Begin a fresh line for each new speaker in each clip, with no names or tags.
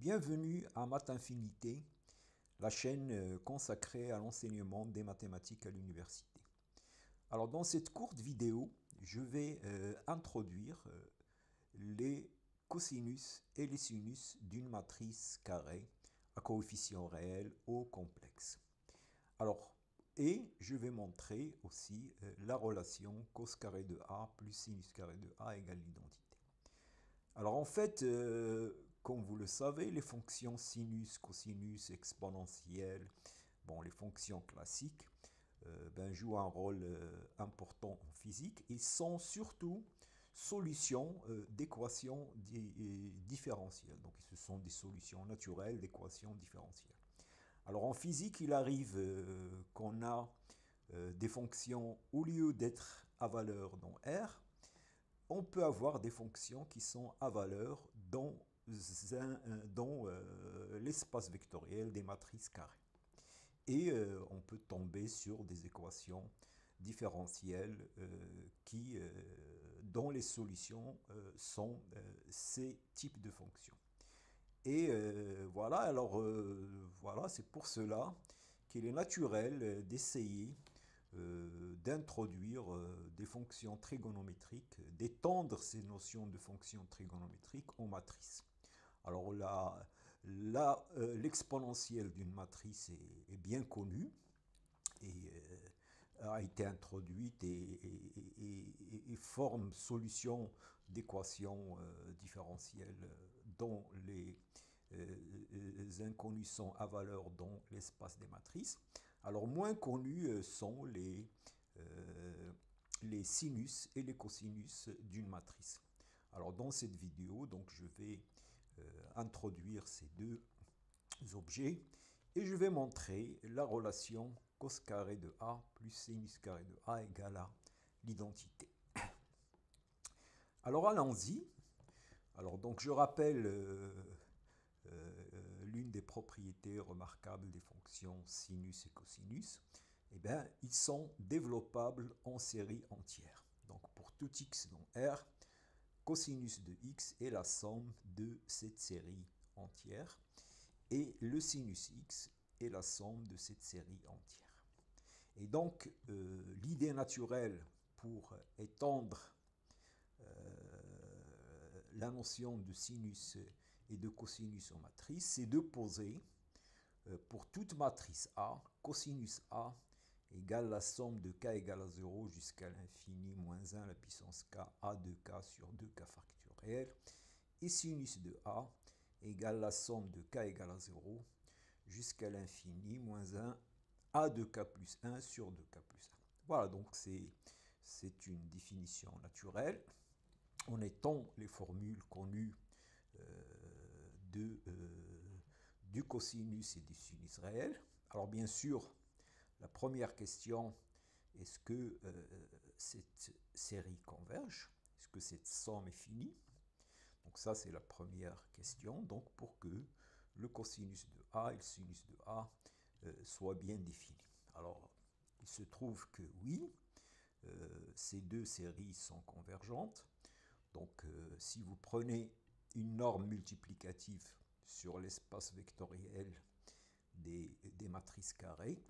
Bienvenue à Math Infinité, la chaîne consacrée à l'enseignement des mathématiques à l'université. Alors dans cette courte vidéo, je vais introduire les cosinus et les sinus d'une matrice carrée à coefficient réel ou complexe. Alors, et je vais montrer aussi la relation cos carré de A plus sinus carré de A égale l'identité. Alors en fait, comme vous le savez, les fonctions sinus, cosinus, exponentielles, bon, les fonctions classiques, jouent un rôle important en physique et sont surtout solutions d'équations différentielles. Donc ce sont des solutions naturelles d'équations différentielles. Alors en physique, il arrive qu'on a des fonctions, au lieu d'être à valeur dans R, on peut avoir des fonctions qui sont à valeur dans l'espace vectoriel des matrices carrées. Et on peut tomber sur des équations différentielles dont les solutions sont ces types de fonctions. Et voilà, alors voilà, c'est pour cela qu'il est naturel d'essayer d'introduire des fonctions trigonométriques, d'étendre ces notions de fonctions trigonométriques en matrices. Alors l'exponentielle d'une matrice est bien connue et a été introduite et forme solution d'équations différentielles dont les inconnus sont à valeur dans l'espace des matrices. Alors moins connus sont les sinus et les cosinus d'une matrice. Alors dans cette vidéo, donc, je vais introduire ces deux objets et je vais montrer la relation cos carré de A plus sinus carré de A égale à l'identité. Alors allons-y. Alors donc je rappelle l'une des propriétés remarquables des fonctions sinus et cosinus. Eh bien, ils sont développables en série entière. Donc pour tout x dans R, cosinus de x est la somme de cette série entière et le sinus x est la somme de cette série entière. Et donc, l'idée naturelle pour étendre la notion de sinus et de cosinus en matrice, c'est de poser pour toute matrice A, cosinus A égale la somme de k égale à 0 jusqu'à l'infini moins 1 la puissance k, a de k sur 2k factoriel, et sinus de A égale la somme de k égale à 0 jusqu'à l'infini moins 1 a de k plus 1 sur 2k plus 1. Voilà, donc c'est une définition naturelle. En étant les formules connues du cosinus et du sinus réel. Alors bien sûr, la première question, est-ce que cette série converge? Est-ce que cette somme est finie? Donc ça, c'est la première question. Donc pour que le cosinus de A et le sinus de A soient bien définis. Alors, il se trouve que oui, ces deux séries sont convergentes. Donc si vous prenez une norme multiplicative sur l'espace vectoriel des matrices carrées,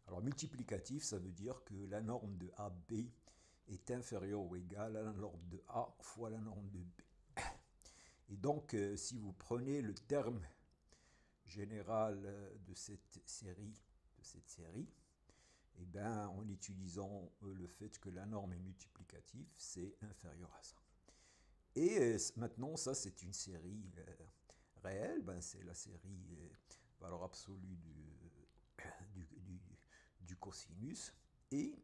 alors multiplicatif, ça veut dire que la norme de AB est inférieure ou égale à la norme de A fois la norme de B. Et donc, si vous prenez le terme général de cette série, eh bien, en utilisant le fait que la norme est multiplicative, c'est inférieur à ça. Et maintenant, ça, c'est une série réelle, c'est la série valeur absolue du cosinus. Et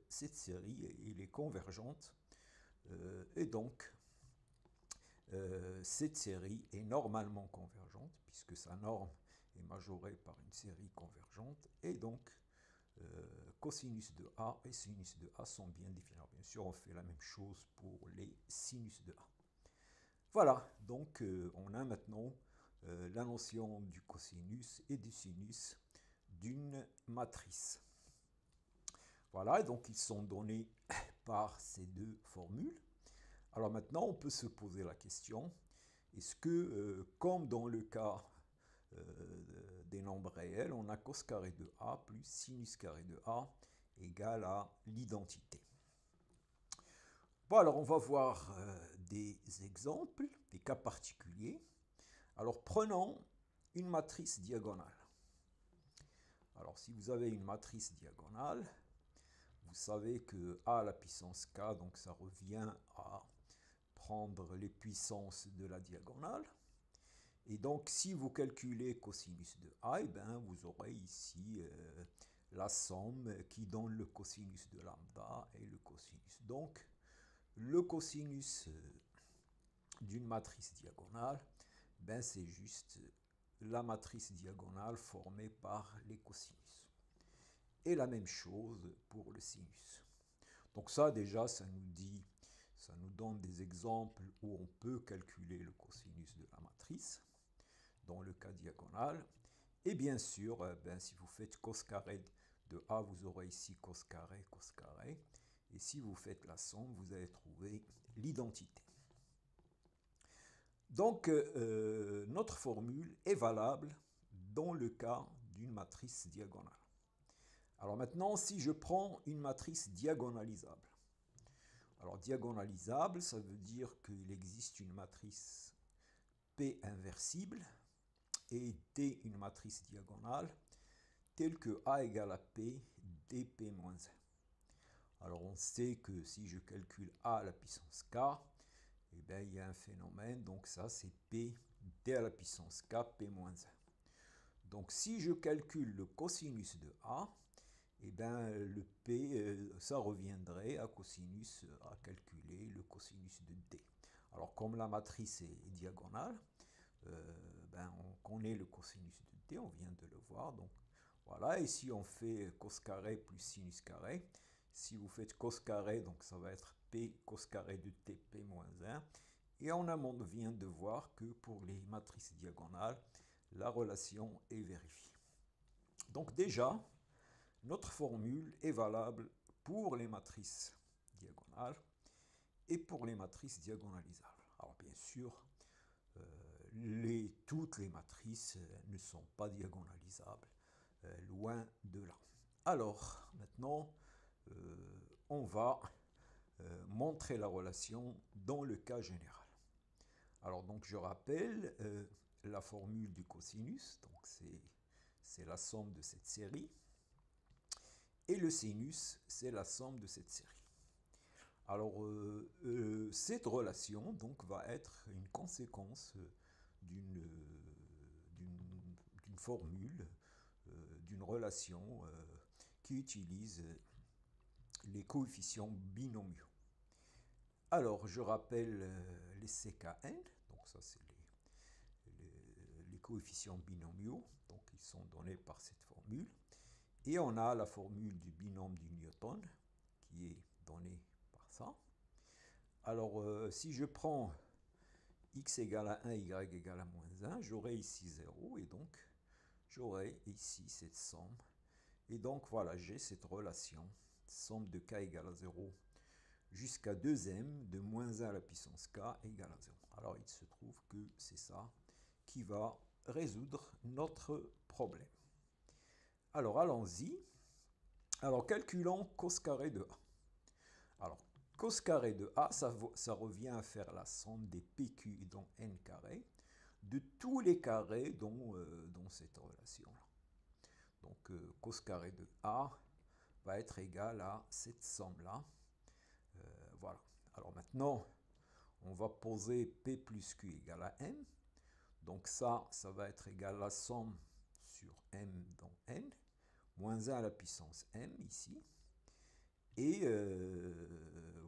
cette série, elle est convergente. Et donc, cette série est normalement convergente, puisque sa norme est majorée par une série convergente. Et donc, cosinus de A et sinus de A sont bien définis. Alors, bien sûr, on fait la même chose pour les sinus de A. Voilà, donc on a maintenant la notion du cosinus et du sinus d'une matrice. Voilà, donc ils sont donnés par ces deux formules. Alors maintenant, on peut se poser la question, Est-ce que, comme dans le cas des nombres réels, on a cos carré de A plus sinus carré de A égale à l'identité. Bon, alors on va voir des exemples, des cas particuliers. Alors prenons une matrice diagonale. Alors si vous avez une matrice diagonale, vous savez que A à la puissance K, donc ça revient à prendre les puissances de la diagonale. Et donc, si vous calculez cosinus de A, eh bien, vous aurez ici la somme qui donne le cosinus de lambda et le cosinus. Donc, le cosinus d'une matrice diagonale, ben, c'est juste la matrice diagonale formée par les cosinus. Et la même chose pour le sinus. Donc ça, déjà, ça nous donne des exemples où on peut calculer le cosinus de la matrice dans le cas diagonal. Et bien sûr, ben, si vous faites cos carré de A, vous aurez ici cos carré, cos carré. Et si vous faites la somme, vous allez trouver l'identité. Donc, notre formule est valable dans le cas d'une matrice diagonale. Alors maintenant, si je prends une matrice diagonalisable. Alors, diagonalisable, ça veut dire qu'il existe une matrice P inversible et D une matrice diagonale telle que A égale à P dP moins 1. Alors on sait que si je calcule A à la puissance K, eh bien, il y a un phénomène, donc ça c'est P D à la puissance K, P moins 1. Donc si je calcule le cosinus de A, eh bien, le P, ça reviendrait à cosinus, à calculer le cosinus de D. Alors comme la matrice est diagonale, ben, on connaît le cosinus de D, on vient de le voir. Donc voilà, et si on fait cos carré plus sinus carré, si vous faites cos carré, donc ça va être P cos carré de TP moins 1. Et on vient de voir que pour les matrices diagonales, la relation est vérifiée. Donc déjà, notre formule est valable pour les matrices diagonales et pour les matrices diagonalisables. Alors bien sûr, toutes les matrices ne sont pas diagonalisables, loin de là. Alors maintenant, on va montrer la relation dans le cas général. Alors donc je rappelle la formule du cosinus, donc c'est la somme de cette série, et le sinus, c'est la somme de cette série. Alors, cette relation donc, va être une conséquence d'une formule, d'une relation qui utilise les coefficients binomiaux. Alors, je rappelle les CKN, donc ça c'est les coefficients binomiaux, donc ils sont donnés par cette formule. Et on a la formule du binôme du Newton, qui est donnée par ça. Alors, si je prends x égale à 1, y égale à moins 1, j'aurai ici 0, et donc j'aurai ici cette somme. Et donc voilà, j'ai cette relation, somme de k égale à 0 jusqu'à 2m de moins 1 à la puissance k égale à 0. Alors il se trouve que c'est ça qui va résoudre notre problème. Alors allons-y. Alors calculons cos carré de A. Alors cos carré de A, ça revient à faire la somme des PQ et donc n carré de tous les carrés dont cette relation-là. Donc cos carré de A va être égal à cette somme-là. Voilà. Alors maintenant, on va poser P plus Q égale à M. Donc ça va être égal à la somme sur M dans N, moins 1 à la puissance M ici. Et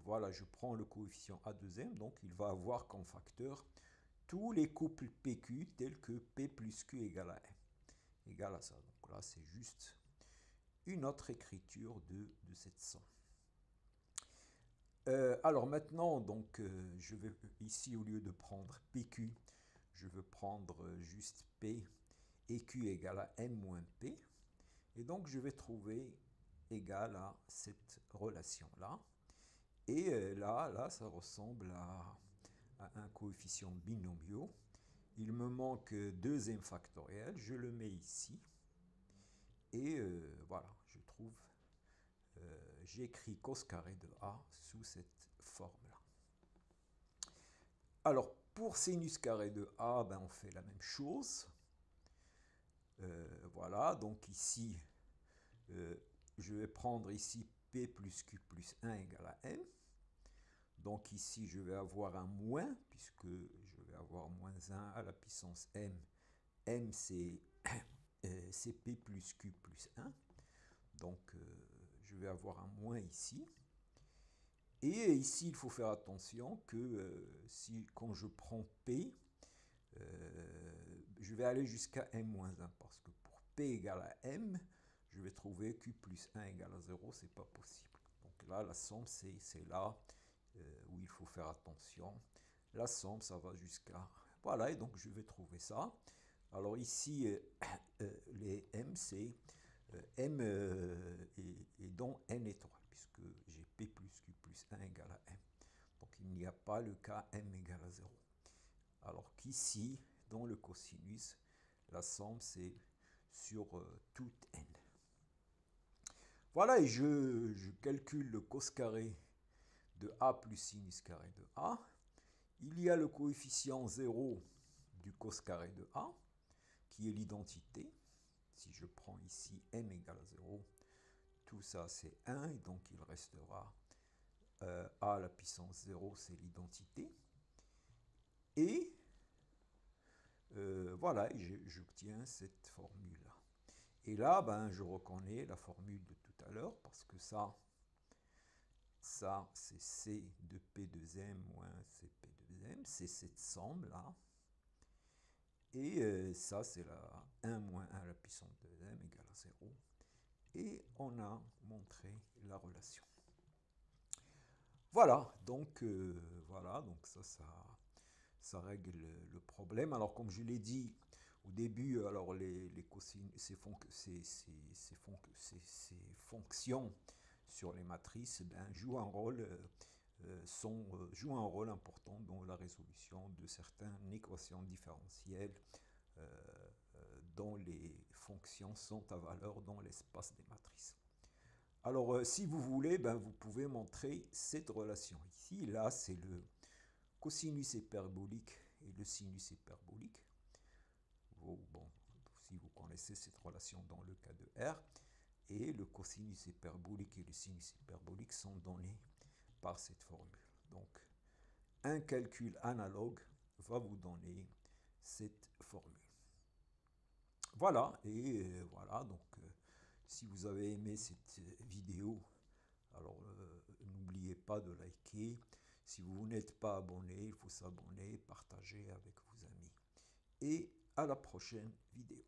voilà, je prends le coefficient A2M, donc il va avoir comme facteur tous les couples PQ tels que P plus Q égale à M, égale à ça. Donc là, c'est juste une autre écriture de cette somme. Alors maintenant, donc, je vais ici, au lieu de prendre PQ, je veux prendre juste P et Q égale à M moins P. Et donc, je vais trouver égal à cette relation-là. Et là, ça ressemble à à un coefficient binomial. Il me manque 2m factoriel, je le mets ici. Et voilà, je trouve, j'écris cos carré de A sous cette forme-là. Alors, pour sinus carré de A, ben, on fait la même chose. Voilà, donc ici, je vais prendre ici P plus Q plus 1 égale à M. Donc ici, je vais avoir un moins, puisque je vais avoir moins 1 à la puissance M. M, c'est P plus Q plus 1. Donc, je vais avoir un moins ici. Et ici, il faut faire attention que quand je prends P, je vais aller jusqu'à M-1, parce que pour P égale à M, je vais trouver Q plus 1 égale à 0, c'est pas possible. Donc là, la somme, c'est là où il faut faire attention. La somme, ça va jusqu'à... Voilà, et donc je vais trouver ça. Alors ici, les M, c'est M et dont N étoile, puisque j'ai P plus Q plus 1 égale à M. Donc il n'y a pas le cas M égale à 0. Alors qu'ici, dans le cosinus, la somme, c'est sur toute N. Voilà, et je calcule le cos carré de A plus sinus carré de A. Il y a le coefficient 0 du cos carré de A, qui est l'identité. Si je prends ici M égale à 0, tout ça c'est 1, et donc il restera A à la puissance 0, c'est l'identité. Et voilà, j'obtiens cette formule-là. Et là, ben, je reconnais la formule de tout à l'heure, parce que ça c'est C de P2M moins CP2M, c'est cette somme-là. Et ça, c'est la 1 moins 1 à la puissance de m égale à 0. Et on a montré la relation. Voilà, donc ça règle le problème. Alors, comme je l'ai dit au début, alors les cosinus, ces fonctions sur les matrices jouent un rôle important dans la résolution de certaines équations différentielles dont les fonctions sont à valeur dans l'espace des matrices. Alors, si vous voulez, vous pouvez montrer cette relation ici. Là, c'est le cosinus hyperbolique et le sinus hyperbolique. Bon, si vous connaissez cette relation dans le cas de R, et le cosinus hyperbolique et le sinus hyperbolique sont donnés par cette formule. Donc, un calcul analogue va vous donner cette formule. Voilà, et voilà, donc si vous avez aimé cette vidéo, alors n'oubliez pas de liker. Si vous n'êtes pas abonné, il faut s'abonner, partager avec vos amis. Et à la prochaine vidéo.